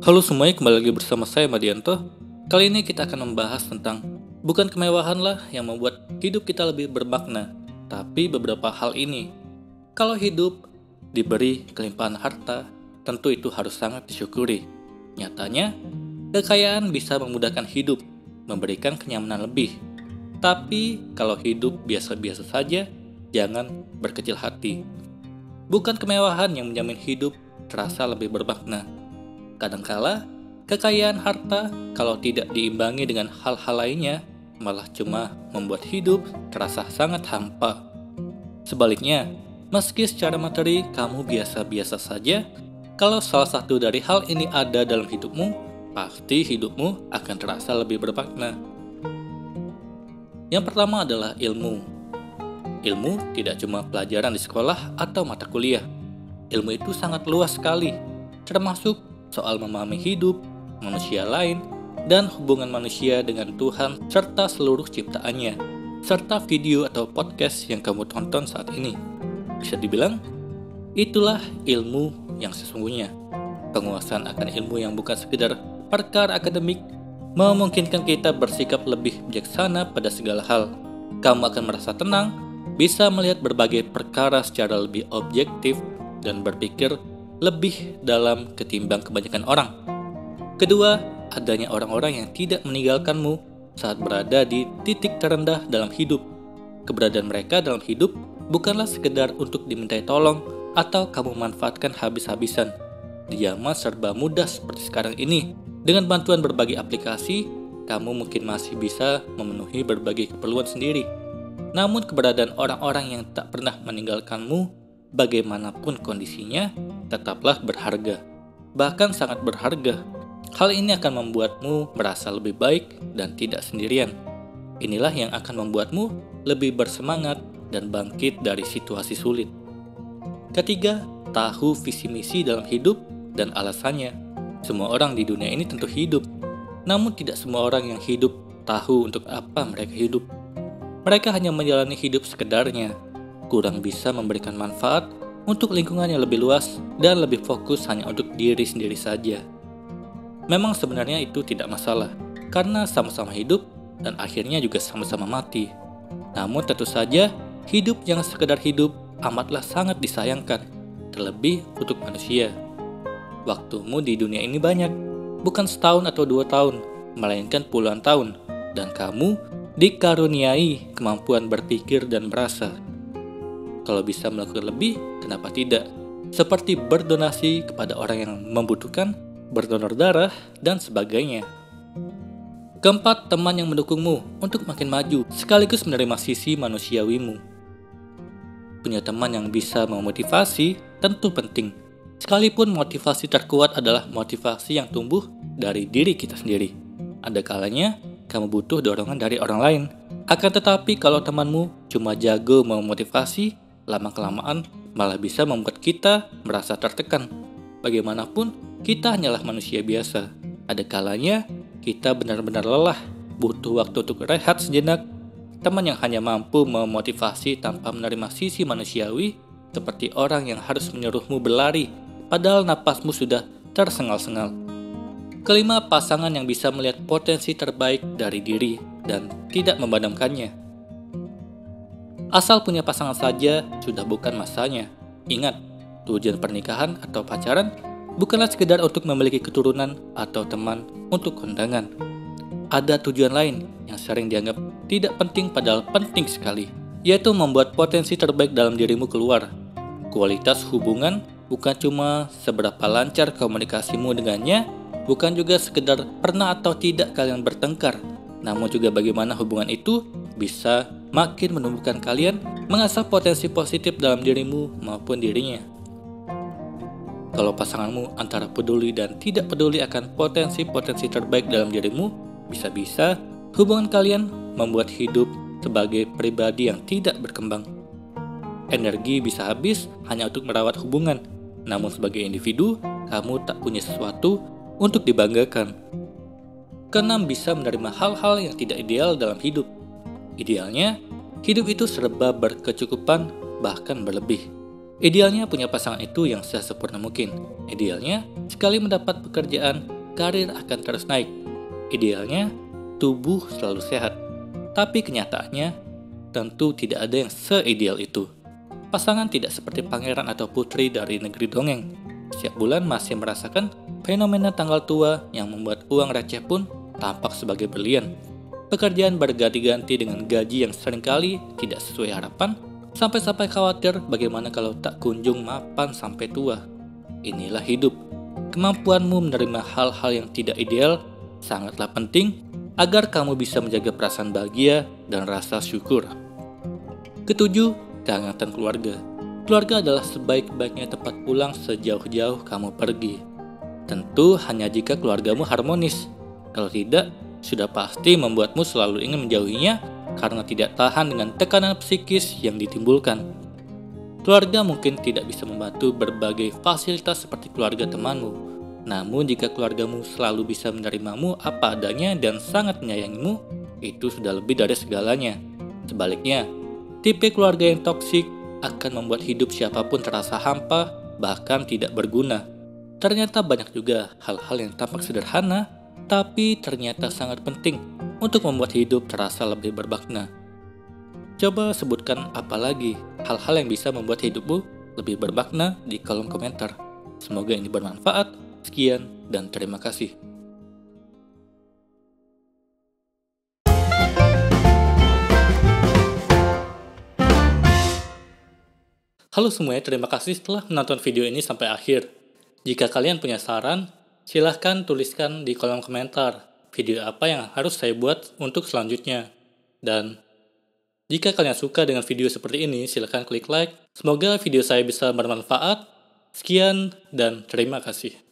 Halo semuanya, kembali lagi bersama saya Madianto. Kali ini kita akan membahas tentang bukan kemewahan lah yang membuat hidup kita lebih bermakna, tapi beberapa hal ini. Kalau hidup diberi kelimpahan harta, tentu itu harus sangat disyukuri. Nyatanya, kekayaan bisa memudahkan hidup, memberikan kenyamanan lebih. Tapi kalau hidup biasa-biasa saja, jangan berkecil hati. Bukan kemewahan yang menjamin hidup terasa lebih bermakna. Kadangkala, kekayaan harta kalau tidak diimbangi dengan hal-hal lainnya malah cuma membuat hidup terasa sangat hampa. Sebaliknya, meski secara materi kamu biasa-biasa saja, kalau salah satu dari hal ini ada dalam hidupmu, pasti hidupmu akan terasa lebih bermakna. Yang pertama adalah ilmu. Ilmu tidak cuma pelajaran di sekolah atau mata kuliah. Ilmu itu sangat luas sekali, termasuk soal memahami hidup, manusia lain, dan hubungan manusia dengan Tuhan serta seluruh ciptaannya, serta video atau podcast yang kamu tonton saat ini. Bisa dibilang, itulah ilmu yang sesungguhnya. Penguasaan akan ilmu yang bukan sekedar perkara akademik memungkinkan kita bersikap lebih bijaksana pada segala hal. Kamu akan merasa tenang, bisa melihat berbagai perkara secara lebih objektif, dan berpikir lebih dalam ketimbang kebanyakan orang. Kedua, adanya orang-orang yang tidak meninggalkanmu saat berada di titik terendah dalam hidup. Keberadaan mereka dalam hidup bukanlah sekedar untuk dimintai tolong atau kamu manfaatkan habis-habisan. Di zaman serba mudah seperti sekarang ini, dengan bantuan berbagai aplikasi, kamu mungkin masih bisa memenuhi berbagai keperluan sendiri. Namun keberadaan orang-orang yang tak pernah meninggalkanmu, bagaimanapun kondisinya, tetaplah berharga, bahkan sangat berharga. Hal ini akan membuatmu merasa lebih baik dan tidak sendirian. Inilah yang akan membuatmu lebih bersemangat dan bangkit dari situasi sulit. Ketiga, tahu visi misi dalam hidup dan alasannya. Semua orang di dunia ini tentu hidup, namun tidak semua orang yang hidup tahu untuk apa mereka hidup. Mereka hanya menjalani hidup sekedarnya, kurang bisa memberikan manfaat untuk lingkungan yang lebih luas dan lebih fokus hanya untuk diri sendiri saja. Memang sebenarnya itu tidak masalah, karena sama-sama hidup dan akhirnya juga sama-sama mati. Namun tentu saja, hidup yang sekedar hidup amatlah sangat disayangkan, terlebih untuk manusia. Waktumu di dunia ini banyak, bukan setahun atau 2 tahun, melainkan puluhan tahun, dan kamu dikaruniai kemampuan berpikir dan merasa. Kalau bisa melakukan lebih, kenapa tidak? Seperti berdonasi kepada orang yang membutuhkan, berdonor darah, dan sebagainya. Keempat, teman yang mendukungmu untuk makin maju, sekaligus menerima sisi manusiawimu. Punya teman yang bisa memotivasi tentu penting. Sekalipun motivasi terkuat adalah motivasi yang tumbuh dari diri kita sendiri. Ada kalanya, kamu butuh dorongan dari orang lain. Akan tetapi kalau temanmu cuma jago memotivasi, lama-kelamaan malah bisa membuat kita merasa tertekan. Bagaimanapun, kita hanyalah manusia biasa. Ada kalanya kita benar-benar lelah, butuh waktu untuk rehat sejenak. Teman yang hanya mampu memotivasi tanpa menerima sisi manusiawi, seperti orang yang harus menyuruhmu berlari, padahal napasmu sudah tersengal-sengal. Kelima, pasangan yang bisa melihat potensi terbaik dari diri dan tidak memadamkannya. Asal punya pasangan saja sudah bukan masanya. Ingat, tujuan pernikahan atau pacaran bukanlah sekedar untuk memiliki keturunan atau teman untuk kondangan. Ada tujuan lain yang sering dianggap tidak penting padahal penting sekali, yaitu membuat potensi terbaik dalam dirimu keluar. Kualitas hubungan bukan cuma seberapa lancar komunikasimu dengannya, bukan juga sekedar pernah atau tidak kalian bertengkar, namun juga bagaimana hubungan itu bisa makin menumbuhkan kalian mengasah potensi positif dalam dirimu maupun dirinya. Kalau pasanganmu antara peduli dan tidak peduli akan potensi-potensi terbaik dalam dirimu, bisa-bisa hubungan kalian membuat hidup sebagai pribadi yang tidak berkembang. Energi bisa habis hanya untuk merawat hubungan, namun sebagai individu, kamu tak punya sesuatu untuk dibanggakan. Keenam, bisa menerima hal-hal yang tidak ideal dalam hidup. Idealnya, hidup itu serba berkecukupan, bahkan berlebih. Idealnya punya pasangan itu yang sesempurna mungkin. Idealnya sekali mendapat pekerjaan karir akan terus naik. Idealnya, tubuh selalu sehat. Tapi kenyataannya, tentu tidak ada yang seideal itu. Pasangan tidak seperti pangeran atau putri dari negeri dongeng. Setiap bulan masih merasakan fenomena tanggal tua yang membuat uang receh pun tampak sebagai berlian. Pekerjaan berganti-ganti dengan gaji yang seringkali tidak sesuai harapan, sampai-sampai khawatir bagaimana kalau tak kunjung mapan sampai tua. Inilah hidup. Kemampuanmu menerima hal-hal yang tidak ideal sangatlah penting agar kamu bisa menjaga perasaan bahagia dan rasa syukur. Ketujuh, kehangatan keluarga. Keluarga adalah sebaik-baiknya tempat pulang sejauh-jauh kamu pergi. Tentu hanya jika keluargamu harmonis. Kalau tidak, sudah pasti membuatmu selalu ingin menjauhinya karena tidak tahan dengan tekanan psikis yang ditimbulkan. Keluarga mungkin tidak bisa membantu berbagai fasilitas seperti keluarga temanmu. Namun jika keluargamu selalu bisa menerimamu apa adanya dan sangat menyayangimu, itu sudah lebih dari segalanya. Sebaliknya, tipe keluarga yang toksik akan membuat hidup siapapun terasa hampa, bahkan tidak berguna. Ternyata banyak juga hal-hal yang tampak sederhana, tapi ternyata sangat penting untuk membuat hidup terasa lebih bermakna. Coba sebutkan apa lagi hal-hal yang bisa membuat hidupmu lebih bermakna di kolom komentar. Semoga ini bermanfaat. Sekian dan terima kasih. Halo semuanya, terima kasih telah menonton video ini sampai akhir. Jika kalian punya saran, silahkan tuliskan di kolom komentar video apa yang harus saya buat untuk selanjutnya. Dan jika kalian suka dengan video seperti ini, silahkan klik like. Semoga video saya bisa bermanfaat. Sekian dan terima kasih.